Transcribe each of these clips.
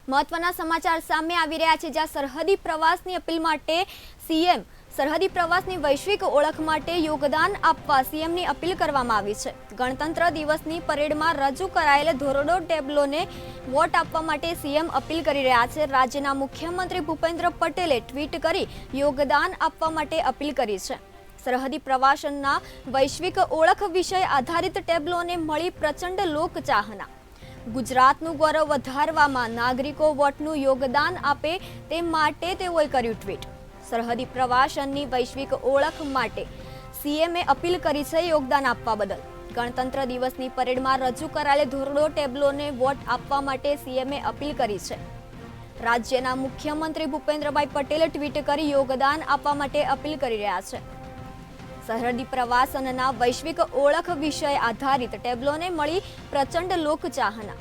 મહત્વના સમાચાર સામે આવી રહ્યા છે, જ્યાં સરહદી પ્રવાસની અપીલ માટે સીએમ સરહદી પ્રવાસની વૈશ્વિક ઓળખ માટે યોગદાન આપવા સીએમની અપીલ કરવામાં આવી છે। ગણતંત્ર દિવસની પરેડમાં રજૂ કરાયેલ ધોરડો ટેબ્લોને વોટ આપવા માટે સીએમ અપીલ કરી રહ્યા છે। રાજ્યના મુખ્યમંત્રી ભૂપેન્દ્ર પટેલે ટ્વીટ કરી યોગદાન આપવા માટે અપીલ કરી છે। સરહદી પ્રવાસનના વૈશ્વિક ઓળખ વિષય આધારિત ટેબ્લોને મળી પ્રચંડ લોકચાહના। ગુજરાતનું ગૌરવ વધારવામાં નાગરિકો વોટનું યોગદાન આપે તે માટે તેઓએ કર્યું ટ્વીટ। સરહદી પ્રવાસનની વૈશ્વિક ઓળખ માટે સીએમએ અપીલ કરી છે યોગદાન આપવા બદલ। ગણતંત્ર દિવસની પરેડમાં રજૂ કરાયેલ ધોરડો ટેબ્લોને વોટ આપવા માટે સીએમએ અપીલ કરી છે। રાજ્યના મુખ્યમંત્રી ભૂપેન્દ્રભાઈ પટેલે ટ્વીટ કરી યોગદાન આપવા માટે અપીલ કરી રહ્યા છે। સરહદી પ્રવાસનના વૈશ્વિક ઓળખ વિષય આધારિત ટેબ્લોને મળી પ્રચંડ લોકચાહના।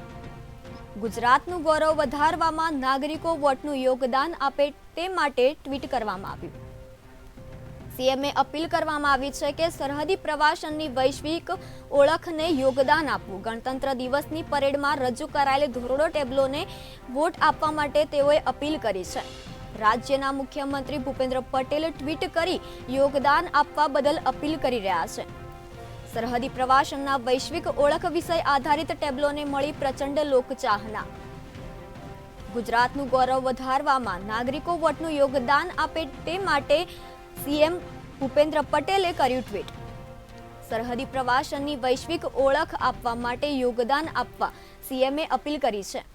ગુજરાતનું ગૌરવ વધારવામાં નાગરિકો વોટનું યોગદાન આપે તે માટે ટ્વીટ કરવામાં આવ્યું। સીએમએ અપીલ કરવામાં આવી છે કે સરહદી પ્રવાસનની વૈશ્વિક ઓળખને યોગદાન આપવું। ગણતંત્ર દિવસની પરેડમાં રજૂ કરાયેલ ધોરડો ટેબ્લોને વોટ આપવા માટે તેઓએ અપીલ કરી છે। રાજ્યના મુખ્યમંત્રી ભૂપેન્દ્ર પટેલે ટ્વીટ કરી યોગદાન આપવા બદલ અપીલ કરી રહ્યા છે। સરહદી પ્રવાસનના વૈશ્વિક ઓળખ વિષય આધારિત ટેબ્લોને મળી પ્રચંડ લોકચાહના। ગુજરાતનું ગૌરવ વધારવામાં નાગરિકો વોટનું યોગદાન આપે તે માટે સીએમ ભૂપેન્દ્ર પટેલે કર્યું ટ્વીટ। સરહદી પ્રવાસનની વૈશ્વિક ઓળખ આપવા માટે યોગદાન આપવા સીએમએ અપીલ કરી છે।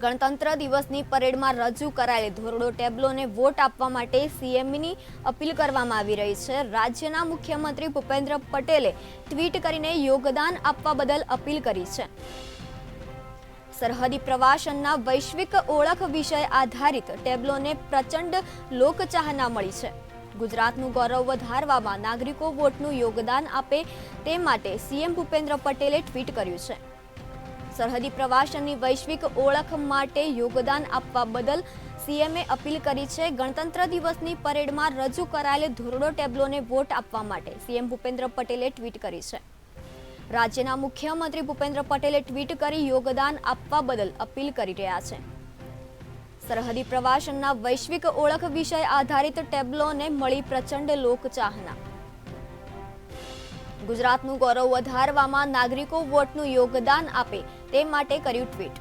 ગણતંત્ર દિવસની પરેડમાં રજૂ કરાયેલ ધોરડો ટેબ્લોને વોટ આપવા માટે સીએમની અપીલ કરવામાં આવી રહી છે। રાજ્યના મુખ્યમંત્રી ભૂપેન્દ્ર પટેલે ટ્વીટ કરીને યોગદાન આપવા બદલ અપીલ કરી છે। સરહદી પ્રવાસનના વૈશ્વિક ઓળખ વિષય આધારિત ટેબ્લોને પ્રચંડ લોકચાહના મળી છે। ગુજરાતનું ગૌરવ વધારવામાં નાગરિકો વોટનું યોગદાન આપે તે માટે સીએમ ભૂપેન્દ્ર પટેલે ટ્વીટ કર્યું છે। સરહદી પ્રવાસનની વૈશ્વિક ઓળખ માટે યોગદાન આપવા બદલ સીએમએ અપીલ કરી છે। ગણતંત્ર દિવસની પરેડમાં રજૂ કરાયેલ ધોરડો ટેબ્લોને વોટ આપવા માટે સીએમ ભૂપેન્દ્ર પટેલે ટ્વીટ કરી છે। રાજ્યના મુખ્યમંત્રી ભૂપેન્દ્ર પટેલે ટ્વીટ કરી યોગદાન આપવા બદલ અપીલ કરી રહ્યા છે। સરહદી પ્રવાસનના વૈશ્વિક ઓળખ વિષય આધારિત ટેબ્લોને મળી પ્રચંડ લોકચાહના। ગુજરાતનું ગૌરવ વધારવામાં નાગરિકો વોટનું યોગદાન આપે તે માટે કર્યું ટ્વીટ।